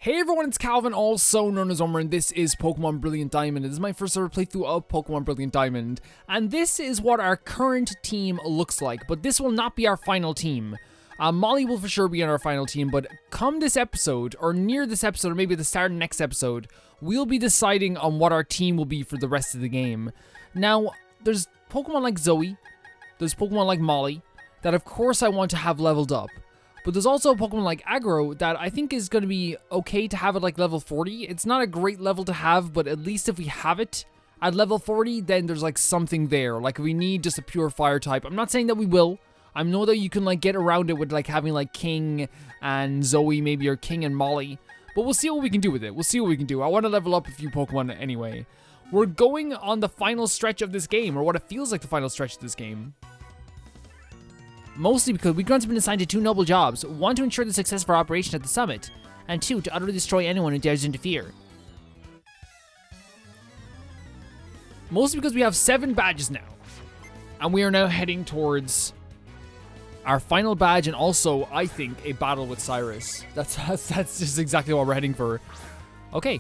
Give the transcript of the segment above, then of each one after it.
Hey everyone, it's Calvin, also known as Omer, and this is Pokemon Brilliant Diamond. This is my first ever playthrough of Pokemon Brilliant Diamond, and this is what our current team looks like, but this will not be our final team. Molly will for sure be on our final team, but come this episode, or near this episode, or maybe at the start of next episode, we'll be deciding on what our team will be for the rest of the game. Now, there's Pokemon like Zoe, there's Pokemon like Molly, that of course I want to have leveled up. But there's also a Pokemon like Aggro that I think is going to be okay to have at like level 40. It's not a great level to have, but at least if we have it at level 40, then there's like something there. Like if we need just a pure fire type. I'm not saying that we will. I know that you can like get around it with like having like King and Zoe maybe, or King and Molly. But we'll see what we can do with it. We'll see what we can do. I want to level up a few Pokemon anyway. We're going on the final stretch of this game, or what it feels like the final stretch of this game. Mostly because we grunts have been assigned to two noble jobs. One, to ensure the success of our operation at the summit, and two, to utterly destroy anyone who dares to interfere. Mostly because we have 7 badges now. And we are now heading towards our final badge, and also, I think, a battle with CYRUS. That's just exactly what we're heading for. Okay,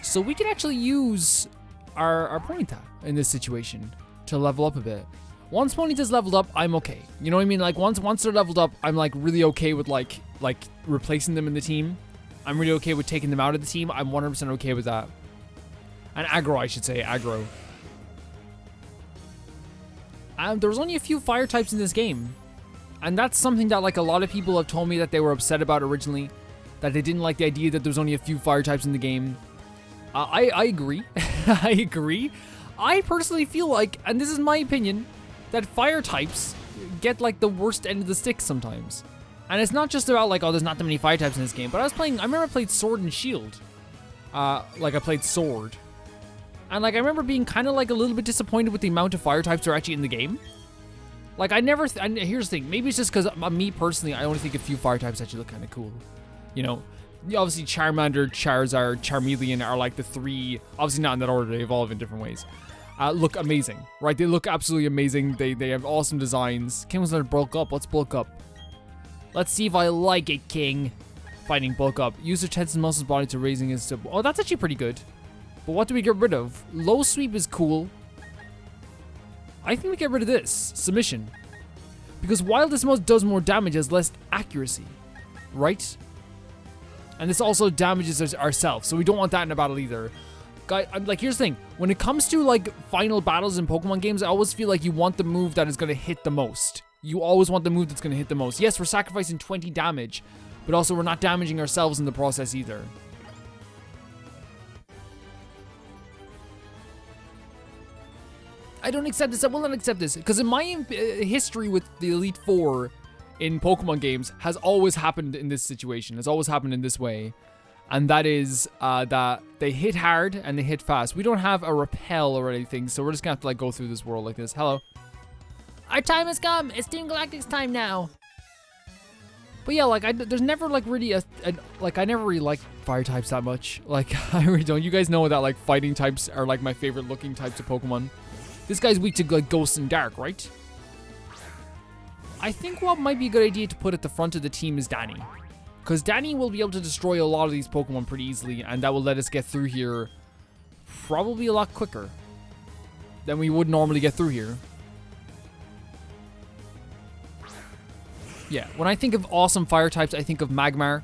so we can actually use our Ponyta in this situation to level up a bit. Once Ponyta's leveled up, I'm okay. You know what I mean? Like once they're leveled up, I'm like really okay with like replacing them in the team. I'm really okay with taking them out of the team. I'm 100% okay with that. And Aggro, I should say, Aggro. There was only a few fire types in this game. And that's something that like a lot of people have told me that they were upset about originally. That they didn't like the idea that there's only a few fire types in the game. I agree. I agree. I personally feel like, and this is my opinion, that fire types get like the worst end of the stick sometimes. And it's not just about like, oh, there's not that many fire types in this game, but I remember I played Sword and Shield. Like I played Sword. And like I remember being kind of like a little bit disappointed with the amount of fire types that are actually in the game. Like I never, here's the thing, maybe it's just because me personally, I only think a few fire types actually look kind of cool. You know, obviously Charmander, Charizard, Charmeleon are like the 3, obviously not in that order, they evolve in different ways. Look amazing, right? They look absolutely amazing. They have awesome designs. King was like bulk up. Let's bulk up. Let's see if I like it, King. Fighting bulk up. Use your tense muscles body to raising his. Oh, that's actually pretty good. But what do we get rid of? Low sweep is cool. I think we get rid of this. Submission. Because while this mode does more damage, it has less accuracy. Right? And this also damages ourselves. So we don't want that in a battle either. Guy, like, here's the thing. When it comes to, like, final battles in Pokemon games, I always feel like you want the move that is going to hit the most. You always want the move that's going to hit the most. Yes, we're sacrificing 20 damage, but also we're not damaging ourselves in the process either. I don't accept this. I will not accept this. Because in my history with the Elite Four in Pokemon games has always happened in this situation. Has always happened in this way. And that is that they hit hard and they hit fast. We don't have a repel or anything, so we're just gonna have to like go through this world like this. Hello. Our time has come. It's Team Galactic's time now. But yeah, like there's never like really I never really like fire types that much. Like I really don't. You guys know that like fighting types are like my favorite looking types of Pokemon. This guy's weak to like Ghost and Dark, right? I think what might be a good idea to put at the front of the team is Danny. Because Danny will be able to destroy a lot of these Pokemon pretty easily, and that will let us get through here probably a lot quicker than we would normally get through here. Yeah, when I think of awesome fire types, I think of Magmar,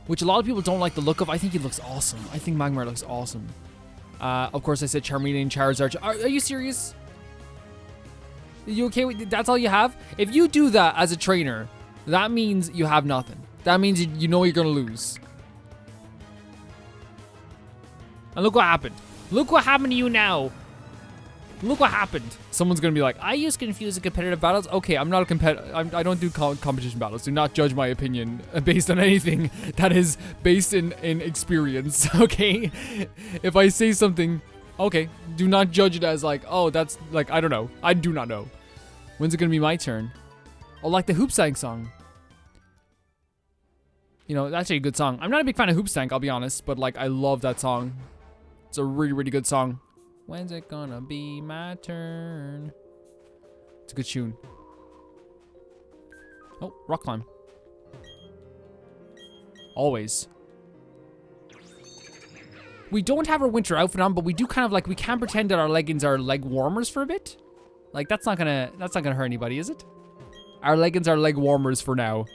which a lot of people don't like the look of. I think he looks awesome. I think Magmar looks awesome. Of course, I said Charmeleon, Charizard. Are you serious? Are you okay with that's all you have? If you do that as a trainer, that means you have nothing. That means you know you're gonna lose. And look what happened. Look what happened to you now. Look what happened. Someone's gonna be like, I use confused in competitive battles. Okay, I'm not a I don't do competition battles. Do not judge my opinion based on anything that is based in experience. Okay, if I say something, okay, do not judge it as like, oh, that's like, I don't know. I do not know. When's it gonna be my turn? Oh, like the Hoopstank song. You know, that's a good song. I'm not a big fan of Hoopstank, I'll be honest, but like I love that song. It's a really, really good song. When's it gonna be my turn? It's a good tune. Oh, rock climb. Always. We don't have our winter outfit on, but we do kind of like, we can pretend that our leggings are leg warmers for a bit. Like, that's not gonna hurt anybody, is it? Our leggings are leg warmers for now.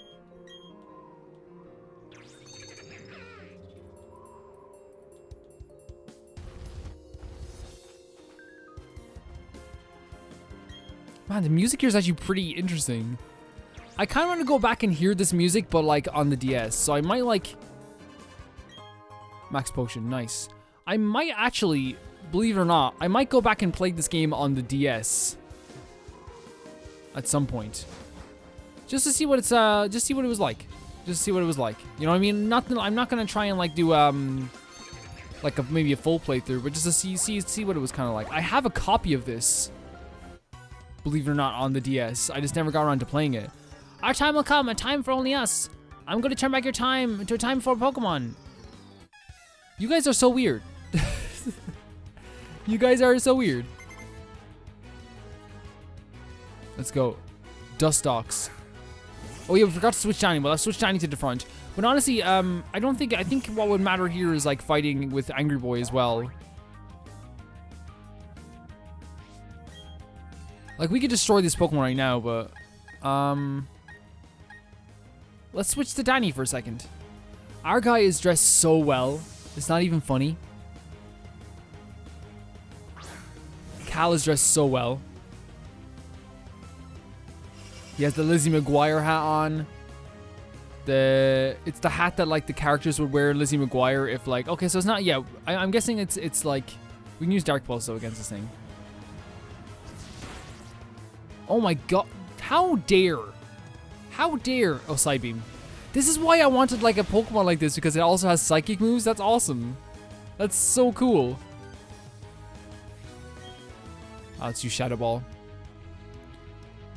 Man, the music here is actually pretty interesting. I kind of want to go back and hear this music, but like on the DS. So I might like... Max Potion, nice. I might actually, believe it or not, I might go back and play this game on the DS. At some point. Just to see what it's, just see what it was like. Just to see what it was like. You know what I mean? I'm not gonna try and like do, like maybe a full playthrough, but just to see what it was kind of like. I have a copy of this. Believe it or not, on the DS. I just never got around to playing it. Our time will come, a time for only us. I'm gonna turn back your time to a time for Pokemon. You guys are so weird. You guys are so weird. Let's go. Dustox. Oh yeah, we forgot to switch Shiny. Well, I'll switch Shiny to the front. But honestly, I think what would matter here is like fighting with Angry Boy as well. Like, we could destroy this Pokemon right now, but... let's switch to Danny for a second. Our guy is dressed so well. It's not even funny. Cal is dressed so well. He has the Lizzie McGuire hat on. It's the hat that, like, the characters would wear Lizzie McGuire if, like... Okay, so it's not... Yeah, I'm guessing it's like... We can use Dark Pulse, though, against this thing. Oh my god. How dare. How dare. Oh, Psybeam. This is why I wanted like a Pokemon like this, because it also has psychic moves. That's awesome. That's so cool. Let's use Shadow Ball.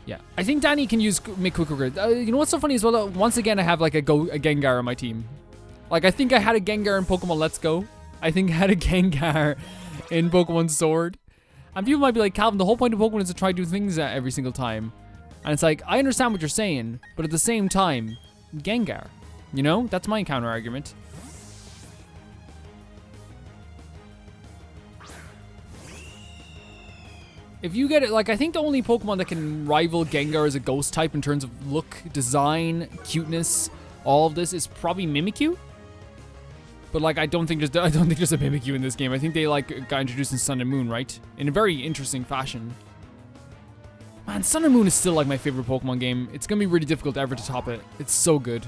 Yeah. I think Danny can make Quick Grid. You know what's so funny as well? Once again, I have like a Gengar on my team. Like, I think I had a Gengar in Pokemon Let's Go. I think I had a Gengar in Pokemon Sword. And people might be like, Calvin, the whole point of Pokemon is to try to do things every single time. And it's like, I understand what you're saying, but at the same time, Gengar. You know? That's my counter argument. If you get it, like, I think the only Pokemon that can rival Gengar as a ghost type in terms of look, design, cuteness, all of this is probably Mimikyu. But like, I don't think there's a Mimikyu in this game. I think they like got introduced in Sun and Moon, right? In a very interesting fashion. Man, Sun and Moon is still like my favorite Pokemon game. It's gonna be really difficult ever to top it. It's so good.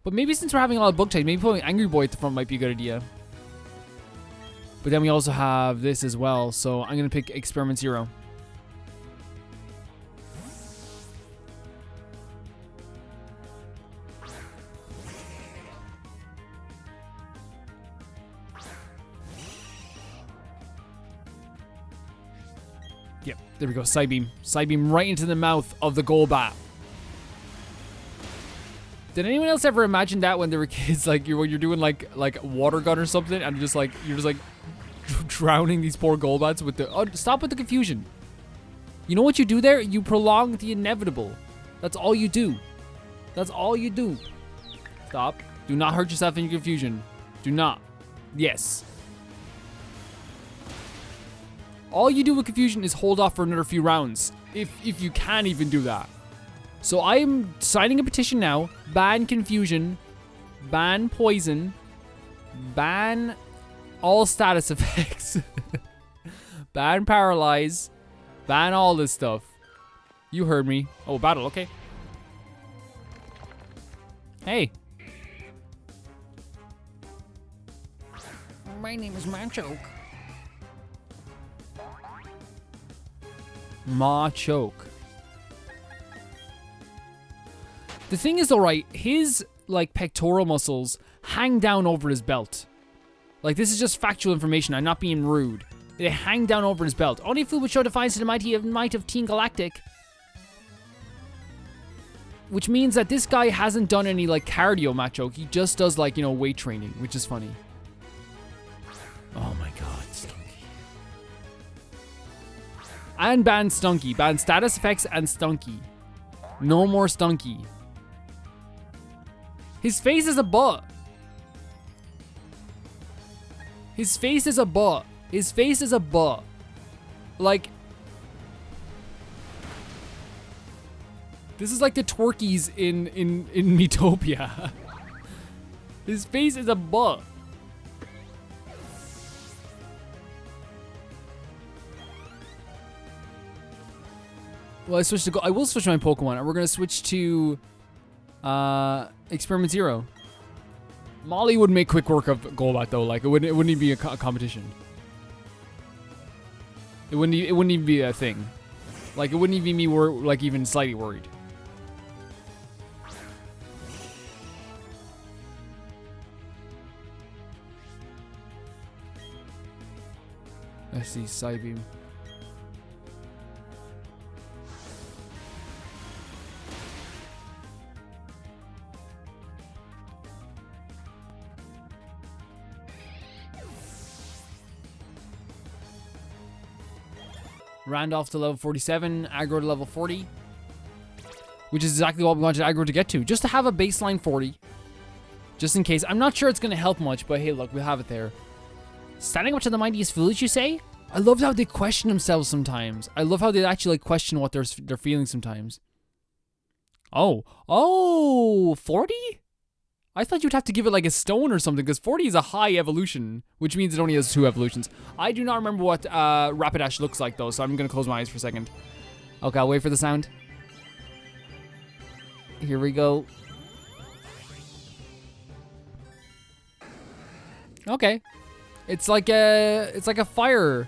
But maybe since we're having a lot of bug types, maybe putting Angry Boy at the front might be a good idea. But then we also have this as well, so I'm gonna pick Experiment Zero. Yep, there we go, Psybeam. Psybeam right into the mouth of the Golbat. Did anyone else ever imagine that when they were kids, like when you're doing like water gun or something, and you're just like drowning these poor Golbats with the... Oh, stop with the confusion. You know what you do there? You prolong the inevitable. That's all you do. That's all you do. Stop. Do not hurt yourself in your confusion. Do not. Yes. All you do with confusion is hold off for another few rounds. If you can even do that. So I'm signing a petition now. Ban confusion. Ban poison. Ban all status effects. Ban paralyze. Ban all this stuff. You heard me. Oh, battle, okay. Hey. My name is Machoke. Machoke. The thing is, alright, his, like, pectoral muscles hang down over his belt. Like, this is just factual information. I'm not being rude. They hang down over his belt. Only food would show defiance to the might of Team Galactic. Which means that this guy hasn't done any, like, cardio, Machoke. He just does, like, you know, weight training, which is funny. Oh my god, Stunky. And ban Stunky. Ban status effects and Stunky. No more Stunky. His face is a butt. His face is a butt. His face is a butt. Like, this is like the twerkies in Metopia. His face is a butt. Well, I will switch my Pokemon, and we're gonna switch to Experiment Zero. Molly would make quick work of Golbat though. Like it wouldn't even be a competition. It wouldn't even be a thing. Like it wouldn't even be even slightly worried. Let's see, Psybeam. Randolph to level 47, aggro to level 40. Which is exactly what we wanted aggro to get to. Just to have a baseline 40. Just in case. I'm not sure it's going to help much, but hey, look, we'll have it there. Standing up to the mightiest village, you say? I love how they question themselves sometimes. I love how they actually like question what they're feeling sometimes. Oh, 40? I thought you'd have to give it like a stone or something, because 40 is a high evolution, which means it only has 2 evolutions. I do not remember what Rapidash looks like though, so I'm gonna close my eyes for a second. Okay, I'll wait for the sound. Here we go. Okay. It's like a fire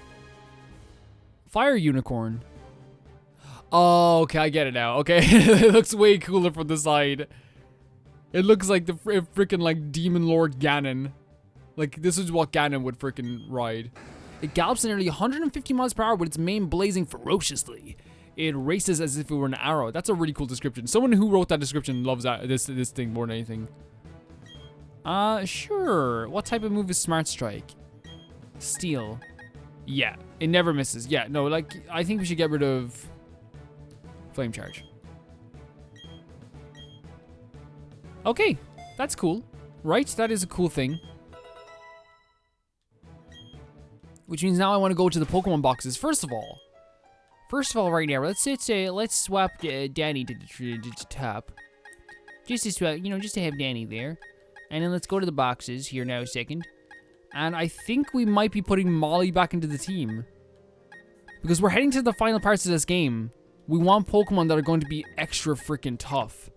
unicorn. Oh, okay, I get it now. Okay, it looks way cooler from the side. It looks like the freaking like Demon Lord Ganon. Like this is what Ganon would freaking ride. It gallops at nearly 150 miles per hour with its mane blazing ferociously. It races as if it were an arrow. That's a really cool description. Someone who wrote that description loves this thing more than anything. Sure. What type of move is Smart Strike? Steel. Yeah, it never misses. Yeah, no, like I think we should get rid of Flame Charge. Okay, that's cool. Right, that is a cool thing. Which means now I want to go to the Pokemon boxes. First of all, right now, let's swap Danny to the top. Just to swap, just to have Danny there. And then let's go to the boxes here now a second. And I think we might be putting Molly back into the team. Because we're heading to the final parts of this game. We want Pokemon that are going to be extra freaking tough.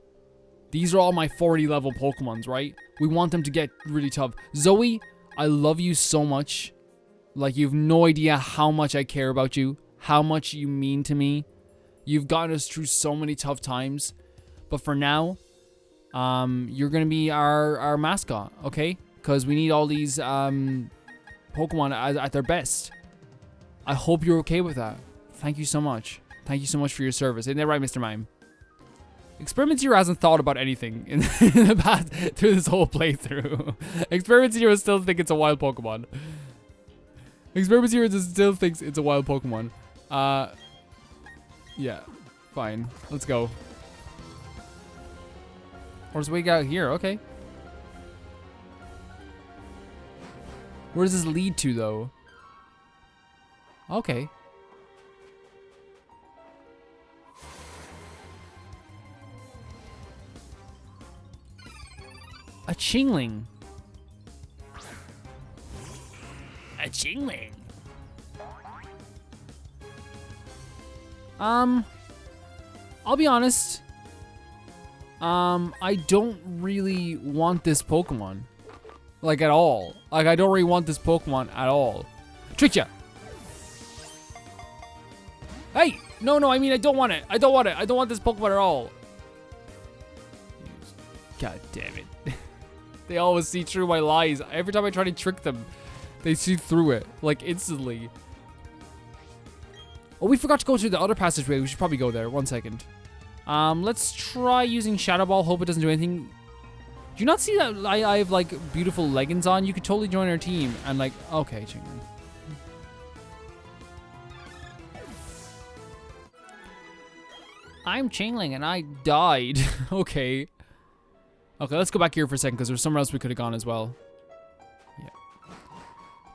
These are all my 40 level Pokemons, right? We want them to get really tough. Zoe, I love you so much. Like, you have no idea how much I care about you. How much you mean to me. You've gotten us through so many tough times. But for now, you're going to be our mascot, okay? Because we need all these Pokemon at their best. I hope you're okay with that. Thank you so much. Thank you so much for your service. Isn't that right, Mr. Mime? Experiment Zero hasn't thought about anything in the past through this whole playthrough. Experiment Zero still thinks it's a wild Pokemon. Experiment Zero still thinks it's a wild Pokemon. Yeah, fine. Let's go. Or does we go here? Okay. Where does this lead to, though? Okay. A Chingling. A Chingling. I'll be honest. I don't really want this Pokemon. Like, at all. Like, I don't really want this Pokemon at all. Tricked ya! Hey! No, I mean, I don't want it. I don't want this Pokemon at all. God damn it. They always see through my lies. Every time I try to trick them, they see through it. Like, instantly. Oh, we forgot to go through the other passageway. We should probably go there. 1 second. Let's try using Shadow Ball. Hope it doesn't do anything. Do you not see that I have, like, beautiful leggings on? You could totally join our team. And, like, okay, Chingling. I'm Chingling and I died. Okay. Okay, let's go back here for a second because there's somewhere else we could have gone as well. Yeah.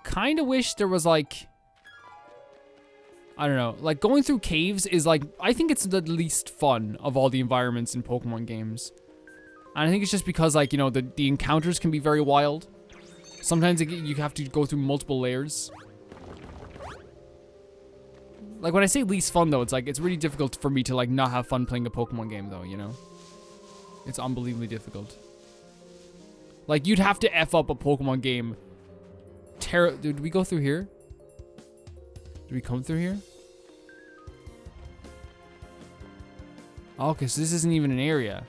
Kind of wish there was like... I don't know. Like, going through caves is like... I think it's the least fun of all the environments in Pokemon games. And I think it's just because, like, you know, the encounters can be very wild. Sometimes you have to go through multiple layers. Like, when I say least fun, though, it's like, it's really difficult for me to, like, not have fun playing a Pokemon game, though, you know? It's unbelievably difficult. Like, you'd have to F up a Pokemon game. Did we go through here? Did we come through here? Okay, so this isn't even an area.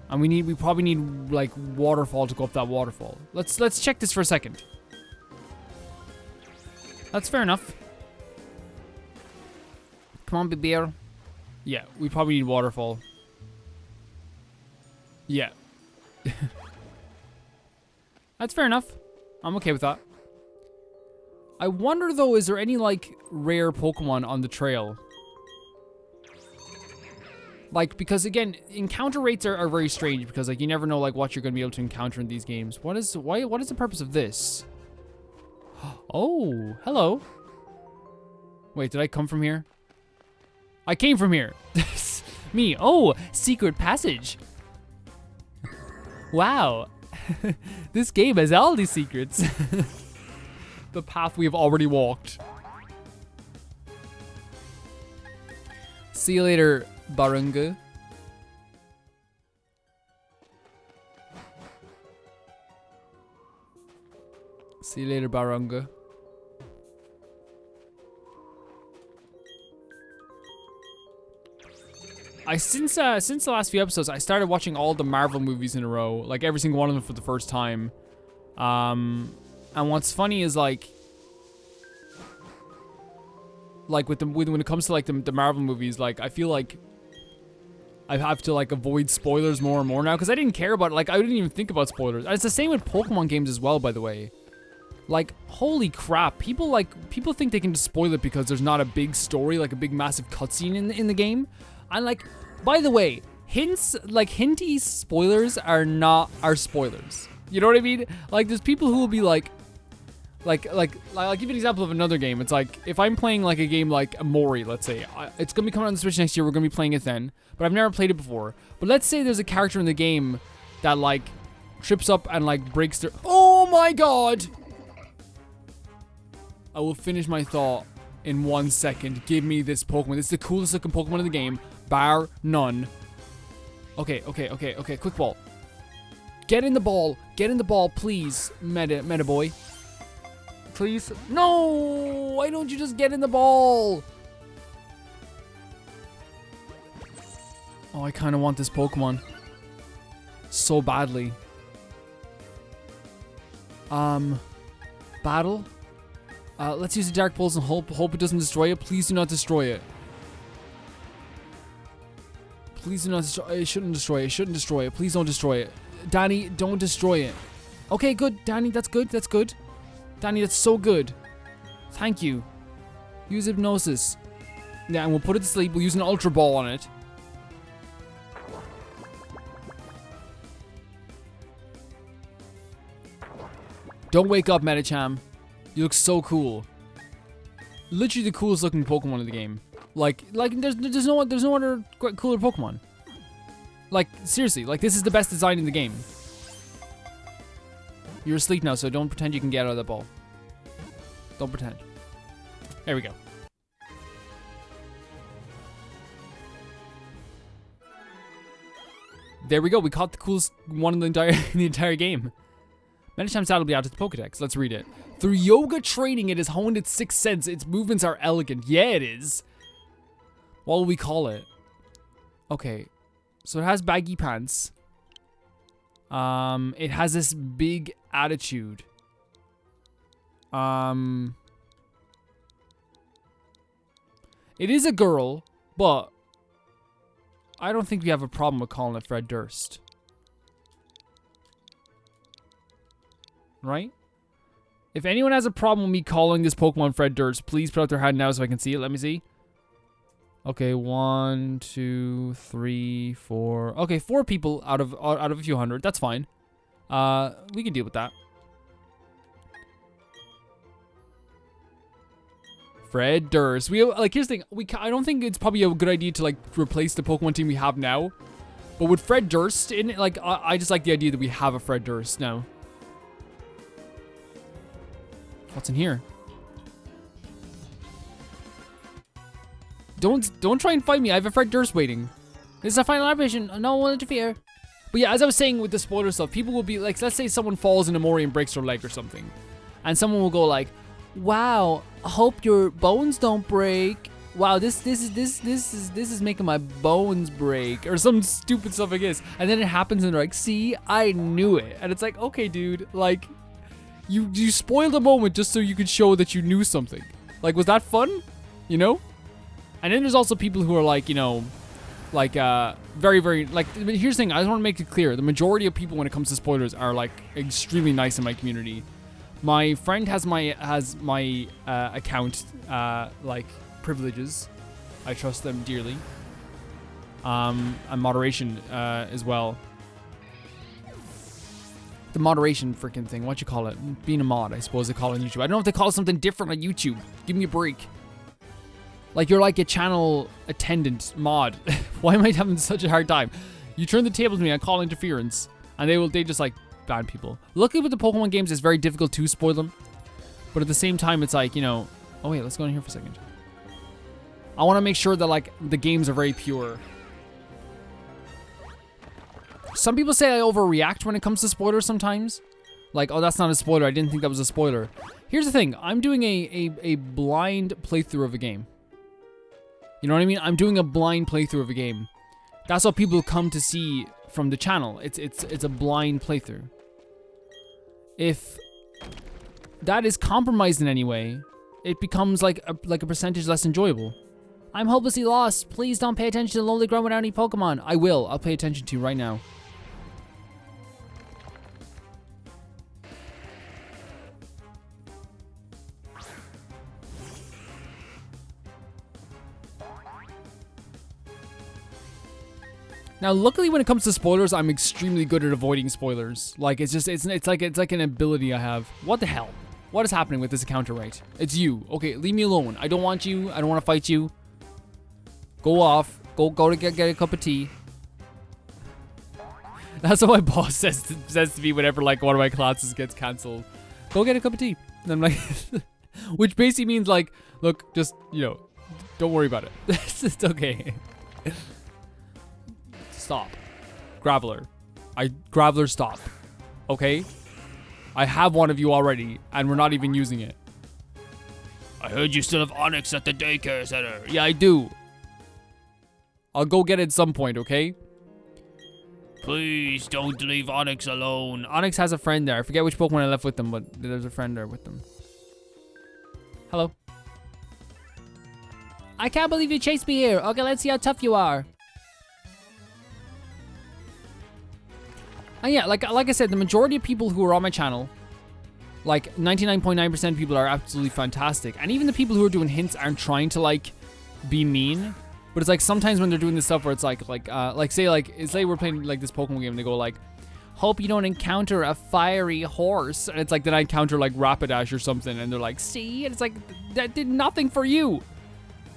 And we probably need, like, waterfall to go up that waterfall. Let's check this for a second. That's fair enough. Come on, big bear. Yeah, we probably need waterfall. Yeah. That's fair enough. I'm okay with that. I wonder, though, is there any, like, rare Pokemon on the trail? Like, because, again, encounter rates are very strange because, like, you never know, like, what you're going to be able to encounter in these games. What is the purpose of this? Oh, hello. Wait, did I come from here? I came from here. Me. Oh, secret passage. Wow. This game has all these secrets. The path we have already walked. See you later, Barunga. See you later, Barunga. Since the last few episodes, I started watching all the Marvel movies in a row, like every single one of them for the first time. And what's funny is like when it comes to like the Marvel movies, like I feel like I have to like avoid spoilers more and more now because I didn't care about it. Like I didn't even think about spoilers. And it's the same with Pokemon games as well, by the way. Like, holy crap, people think they can just spoil it because there's not a big story, like a big massive cutscene in the game. And like, by the way, hinty spoilers are spoilers. You know what I mean? Like, there's people who will be like I'll give you an example of another game. It's like, if I'm playing like a game like Mori, let's say, it's gonna be coming on the Switch next year, we're gonna be playing it then, but I've never played it before. But let's say there's a character in the game that like trips up and like breaks their, oh my god! I will finish my thought in 1 second. Give me this Pokemon. This is the coolest looking Pokemon in the game, bar none. Okay, quick ball. Get in the ball, please, meta boy. Please. No! Why don't you just get in the ball? Oh, I kind of want this Pokemon so badly. Battle? Let's use the Dark Pulse and hope it doesn't destroy it. Please do not destroy it. Please do not destroy it. It shouldn't destroy it. It shouldn't destroy it. Please don't destroy it. Danny, don't destroy it. Okay, good. Danny, that's good. That's good. Danny, that's so good. Thank you. Use Hypnosis. Yeah, and we'll put it to sleep. We'll use an Ultra Ball on it. Don't wake up, Medicham. You look so cool. Literally the coolest looking Pokemon in the game. Like there's no other cooler Pokemon. Like seriously, like this is the best design in the game. You're asleep now, so don't pretend you can get out of that ball. Don't pretend. There we go. There we go. We caught the coolest one in the entire game. Medicham's will be out to the Pokedex. Let's read it. Through yoga training, it has honed its sixth sense. Its movements are elegant. Yeah, it is. What will we call it? Okay. So it has baggy pants. It has this big attitude. It is a girl, but I don't think we have a problem with calling it Fred Durst. Right? If anyone has a problem with me calling this Pokemon Fred Durst, please put out their hand now so I can see it. Let me see. Okay, 1, 2, 3, 4. Okay, 4 people out of a few hundred. That's fine. We can deal with that. Fred Durst. We like, here's the thing. I don't think it's probably a good idea to like replace the Pokemon team we have now. But with Fred Durst in it, like I just like the idea that we have a Fred Durst now. What's in here? Don't try and fight me. I have a Fred Durst waiting. This is a final operation. No one will interfere. But yeah, as I was saying with the spoiler stuff, people will be like, let's say someone falls in a Mori and breaks their leg or something, and someone will go like, "Wow, I hope your bones don't break. Wow, this is making my bones break," or some stupid stuff like this. And then it happens, and they're like, "See, I knew it." And it's like, okay, dude, like, you spoiled a moment just so you could show that you knew something. Like, was that fun? You know? And then there's also people who are like, you know, like, very, very, like, here's the thing, I just want to make it clear, the majority of people when it comes to spoilers are, like, extremely nice in my community. My friend has my account, like, privileges. I trust them dearly. And moderation, as well. The moderation freaking thing, what you call it? Being a mod, I suppose they call it on YouTube. I don't know if they call it something different on YouTube. Give me a break. Like, you're like a channel attendant mod. Why am I having such a hard time? You turn the tables to me, I call interference. And they just like ban people. Luckily with the Pokemon games, it's very difficult to spoil them. But at the same time, it's like, you know... Oh wait, let's go in here for a second. I want to make sure that like the games are very pure. Some people say I overreact when it comes to spoilers sometimes. Like, oh, that's not a spoiler. I didn't think that was a spoiler. Here's the thing. I'm doing a blind playthrough of a game. You know what I mean? I'm doing a blind playthrough of a game. That's what people come to see from the channel. It's a blind playthrough. If that is compromised in any way, it becomes like a percentage less enjoyable. I'm hopelessly lost. Please don't pay attention to Lonely Ground without any Pokemon. I will. I'll pay attention to you right now. Now, luckily, when it comes to spoilers, I'm extremely good at avoiding spoilers. Like, it's like an ability I have. What the hell? What is happening with this encounter right? It's you. Okay, leave me alone. I don't want you. I don't want to fight you. Go off. Go to get a cup of tea. That's what my boss says to me whenever like one of my classes gets cancelled. Go get a cup of tea. And I'm like, which basically means like, look, just, you know, don't worry about it. It's okay. Stop. Graveler. Graveler, stop. Okay? I have one of you already, and we're not even using it. I heard you still have Onyx at the daycare center. Yeah, I do. I'll go get it at some point, okay? Please don't leave Onyx alone. Onyx has a friend there. I forget which Pokemon I left with them, but there's a friend there with them. Hello. I can't believe you chased me here. Okay, let's see how tough you are. And yeah, like I said, the majority of people who are on my channel, like 99.9% of people are absolutely fantastic. And even the people who are doing hints aren't trying to like be mean. But it's like sometimes when they're doing this stuff where it's like say we're playing like this Pokemon game and they go like, hope you don't encounter a fiery horse. And it's like then I encounter like Rapidash or something and they're like, see? And it's like, that did nothing for you.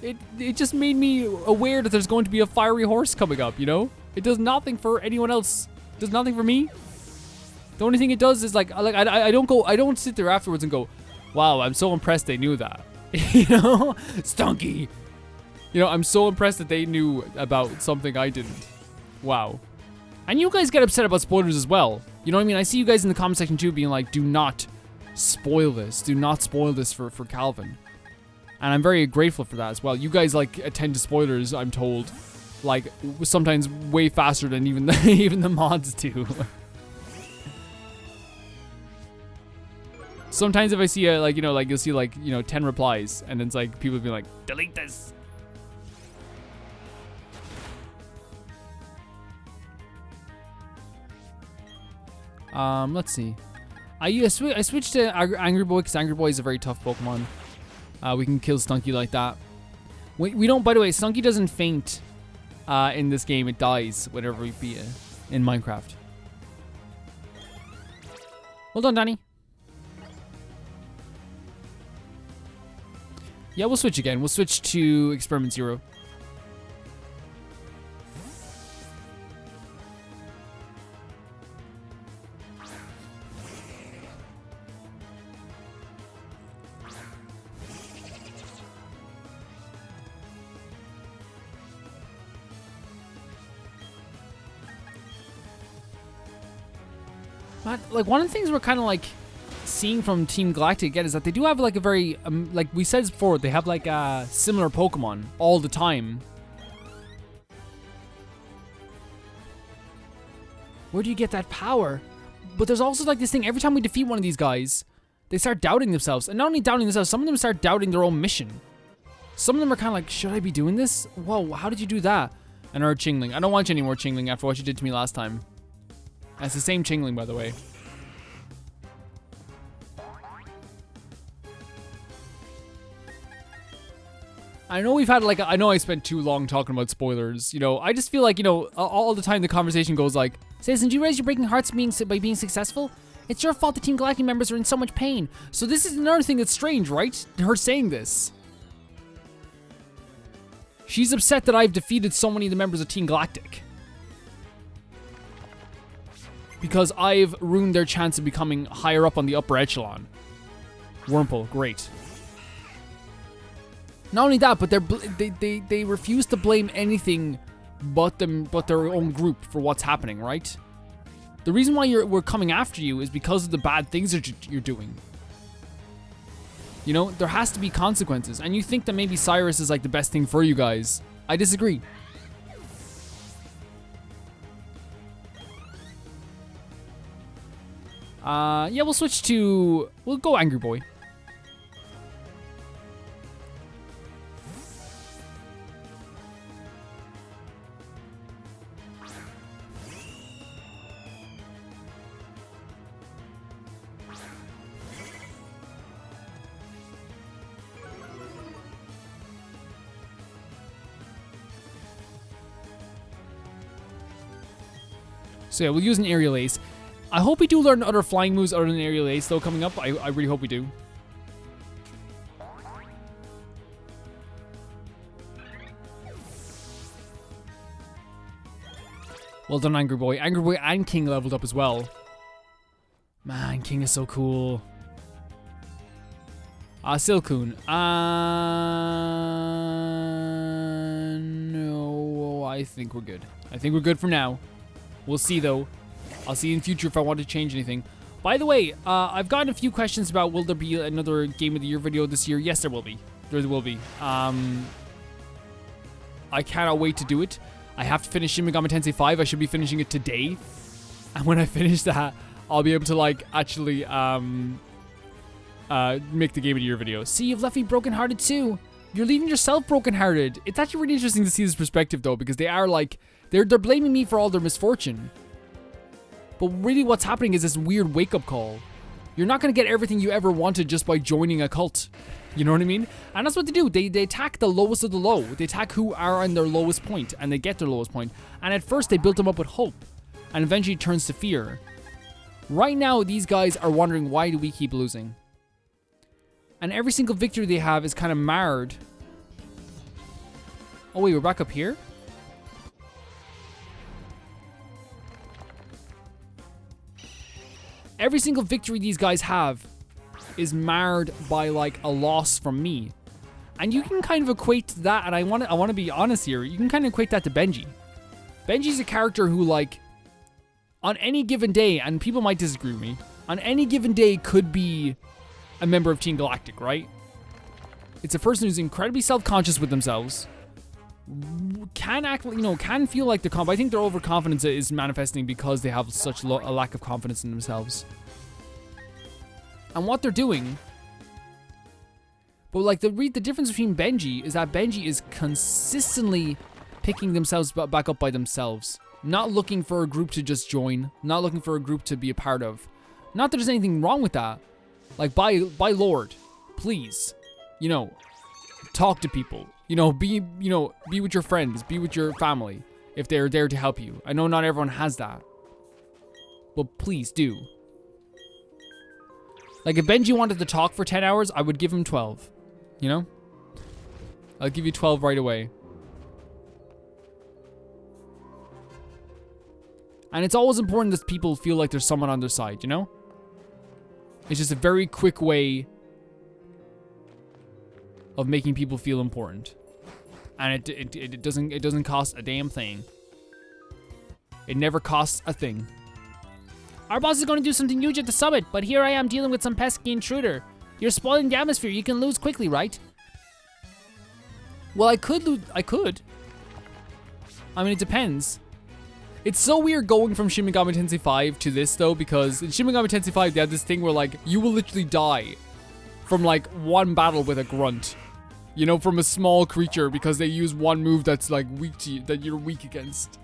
It just made me aware that there's going to be a fiery horse coming up, you know? It does nothing for anyone else. It does nothing for me. The only thing it does is like I don't sit there afterwards and go, wow, I'm so impressed they knew that. You know? Stunky. You know, I'm so impressed that they knew about something I didn't. Wow. And you guys get upset about spoilers as well. You know what I mean? I see you guys in the comment section too being like, do not spoil this. Do not spoil this for Calvin. And I'm very grateful for that as well. You guys like attend to spoilers, I'm told, like sometimes way faster than even the mods do. Sometimes if I see a you'll see 10 replies and it's like people be like, delete this. Let's see. I switched to Angry Boy because Angry Boy is a very tough Pokemon. We can kill Stunky like that. We don't, by the way, Stunky doesn't faint in this game. It dies whenever we beat it in Minecraft. Well done, Danny. Yeah, we'll switch again. We'll switch to Experiment 0. But, like, one of the things we're kind of, like, seeing from Team Galactic again is that they do have, like, a very, like we said before, they have, like, similar Pokemon all the time. Where do you get that power? But there's also, like, this thing, every time we defeat one of these guys, they start doubting themselves. And not only doubting themselves, some of them start doubting their own mission. Some of them are kind of like, should I be doing this? Whoa, how did you do that? And our Chingling. I don't want you anymore, Chingling, after what you did to me last time. That's the same Chingling, by the way. I know we've had, like, I know I spent too long talking about spoilers. You know, I just feel like, you know, all the time the conversation goes like, Citizen, do you realize you're breaking hearts by being successful? It's your fault the Team Galactic members are in so much pain. So this is another thing that's strange, right? Her saying this. She's upset that I've defeated so many of the members of Team Galactic. Because I've ruined their chance of becoming higher up on the upper echelon. Wurmple, great. Not only that, but they refuse to blame anything but their own group for what's happening, right? The reason why we're coming after you is because of the bad things that you're doing. You know, there has to be consequences. And you think that maybe CYRUS is like the best thing for you guys. I disagree. Yeah, we'll switch to... We'll go Angry Boy. So yeah, we'll use an Aerial Ace. I hope we do learn other flying moves other than Aerial Ace though coming up. I really hope we do. Well done, Angry Boy. Angry Boy and King leveled up as well. Man, King is so cool. Silcoon. No, I think we're good. I think we're good for now. We'll see though. I'll see in future if I want to change anything. By the way, I've gotten a few questions about will there be another Game of the Year video this year? Yes, there will be. There will be. I cannot wait to do it. I have to finish Shin Megami Tensei 5. I should be finishing it today. And when I finish that, I'll be able to, like, actually make the Game of the Year video. See, you've left me brokenhearted too. You're leaving yourself brokenhearted. It's actually really interesting to see this perspective though, because they are like, they're blaming me for all their misfortune. But really what's happening is this weird wake-up call. You're not going to get everything you ever wanted just by joining a cult. You know what I mean? And that's what they do. They attack the lowest of the low. They attack who are on their lowest point, and they get their lowest point. And at first, they built them up with hope, and eventually it turns to fear. Right now, these guys are wondering, why do we keep losing? And every single victory they have is kind of marred. Oh wait, we're back up here? Every single victory these guys have is marred by like a loss from me. And you can kind of equate that, and I want to be honest here, you can kind of equate that to Benji. Benji's a character who, like, on any given day, and people might disagree with me, on any given day could be a member of Team Galactic, right? It's a person who's incredibly self-conscious with themselves, can act, you know, can feel like they're I think their overconfidence is manifesting because they have such a lack of confidence in themselves. And what they're doing, but like the difference between Benji is that Benji is consistently picking themselves back up by themselves, not looking for a group to just join, not looking for a group to be a part of. Not that there's anything wrong with that. Like, by Lord, please, you know, talk to people. be with your friends, be with your family if they're there to help you. I know not everyone has that, but please do. Like if Benji wanted to talk for 10 hours, I would give him 12, I'll give you 12 right away. And it's always important that people feel like there's someone on their side, It's just a very quick way of making people feel important. And it doesn't cost a damn thing. It never costs a thing. Our boss is going to do something huge at the summit, but here I am dealing with some pesky intruder. You're spoiling the atmosphere. You can lose quickly, right? Well, I could lose. I could. I mean, it depends. It's so weird going from Shin Megami Tensei 5 to this, though, because in Shin Megami Tensei 5, they had this thing where, like, you will literally die from, like, one battle with a grunt. From a small creature because they use one move that's, like, weak to you, that you're weak against.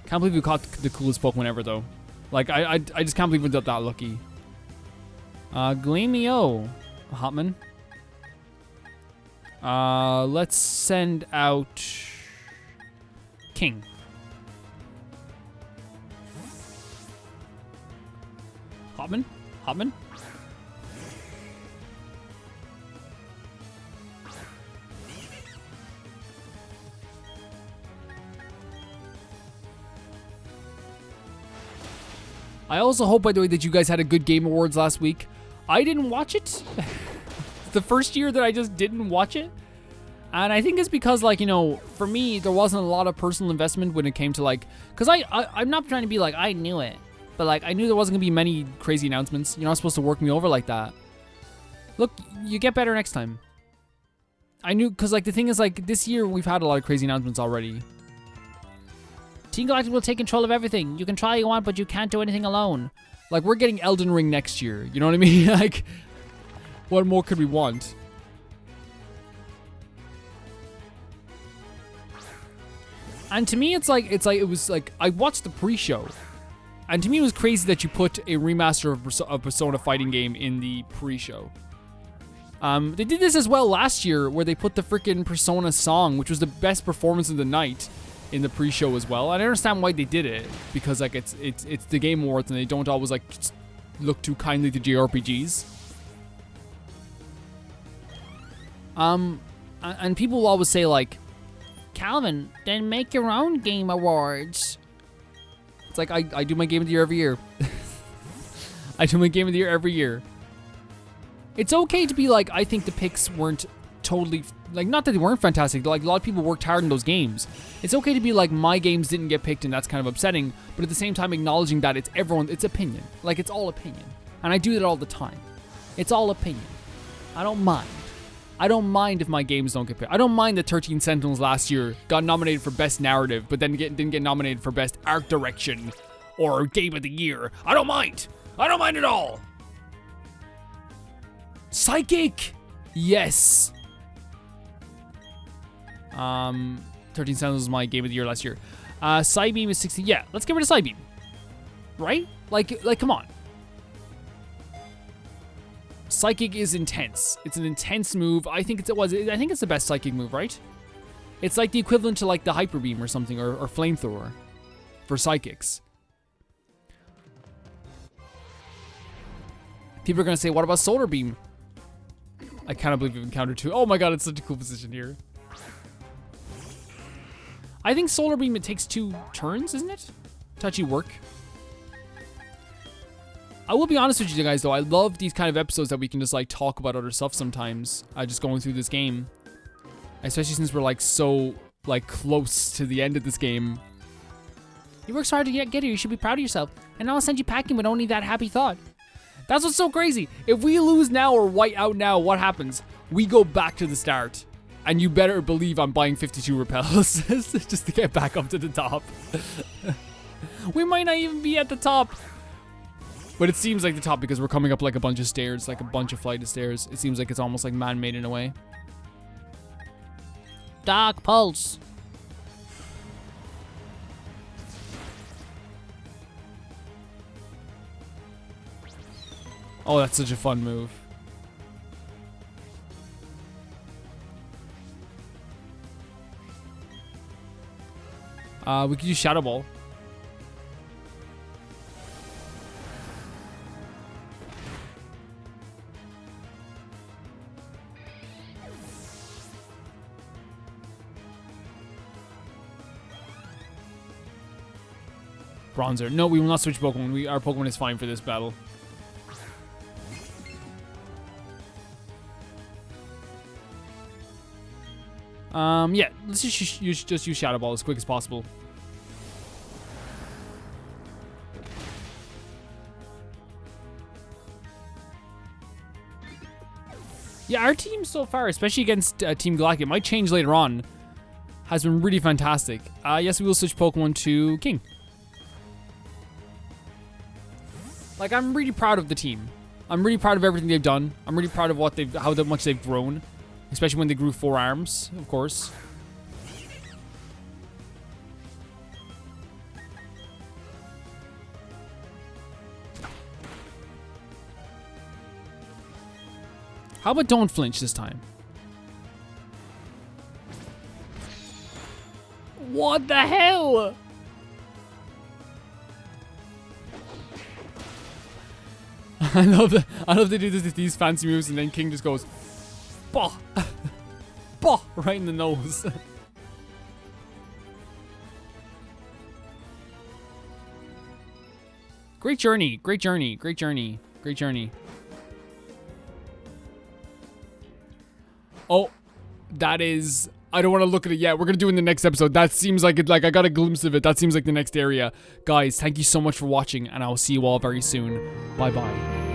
Can't believe we caught the coolest Pokemon ever, though. Like, I just can't believe we got that lucky. Gleamio, Hotman. Let's send out King. Hotman? I also hope, by the way, that you guys had a good Game Awards last week. I didn't watch it. The first year that I just didn't watch it. And I think it's because, like, for me, there wasn't a lot of personal investment when it came to, like, because I'm not trying to be like, I knew it. But, like, I knew there wasn't going to be many crazy announcements. You're not supposed to work me over like that. Look, you get better next time. I knew, because, like, the thing is, like, this year we've had a lot of crazy announcements already. Team Galactic will take control of everything. You can try all you want, but you can't do anything alone. Like, we're getting Elden Ring next year. You know what I mean? Like, what more could we want? And to me, it was like, I watched the pre-show. And to me, it was crazy that you put a remaster of Persona fighting game in the pre-show. They did this as well last year, where they put the freaking Persona song, which was the best performance of the night, in the pre-show as well. And I understand why they did it, because like it's the Game Awards and they don't always like look too kindly to JRPGs. And people will always say like, Calvin, then make your own Game Awards. It's like I do my Game of the Year every year. I do my Game of the Year every year. It's okay to be like, I think the picks weren't totally, like, not that they weren't fantastic, like, a lot of people worked hard in those games. It's okay to be like, my games didn't get picked and that's kind of upsetting, but at the same time acknowledging that it's opinion. Like, it's all opinion. And I do that all the time. It's all opinion. I don't mind. I don't mind if my games don't get picked. I don't mind that 13 Sentinels last year got nominated for Best Narrative, but then didn't get nominated for Best Art Direction or Game of the Year. I don't mind. I don't mind at all. Psychic! Yes! 13 Sentinels was my Game of the Year last year. Psybeam is 60. Yeah, let's get rid of Psybeam. Right? Like, come on. Psychic is intense. It's an intense move. I think it's the best Psychic move, right? It's like the equivalent to like the Hyper Beam or something, or Flamethrower for Psychics. People are gonna say, what about Solar Beam? I cannot believe we've encountered two. Oh my god, it's such a cool position here. I think Solar Beam, it takes 2 turns, isn't it? To actually work. I will be honest with you guys, though. I love these kind of episodes that we can just, like, talk about other stuff sometimes. Just going through this game. Especially since we're, like, so, like, close to the end of this game. You worked so hard to get here. You should be proud of yourself. And I'll send you packing with only that happy thought. That's what's so crazy. If we lose now or white out now, what happens? We go back to the start. And you better believe I'm buying 52 repels just to get back up to the top. We might not even be at the top. But it seems like the top because we're coming up like a bunch of stairs, like a bunch of flight of stairs. It seems like it's almost like man-made in a way. Dark Pulse. Oh, that's such a fun move. We could use Shadow Ball. Bronzer. No, we will not switch Pokemon. Our Pokemon is fine for this battle. Yeah, let's just use Shadow Ball as quick as possible. Yeah, our team so far, especially against Team Galactic, it might change later on, has been really fantastic. Yes, we will switch Pokemon to King. Like, I'm really proud of the team. I'm really proud of everything they've done. I'm really proud of how much they've grown. Especially when they grew 4 arms, of course. How about don't flinch this time? What the hell? I love they do this with these fancy moves and then King just goes, bah, bah, right in the nose. Great journey, great journey, great journey, great journey. Oh, that is, I don't want to look at it yet. We're going to do it in the next episode. That seems like it, like I got a glimpse of it. That seems like the next area. Guys, thank you so much for watching and I will see you all very soon. Bye-bye.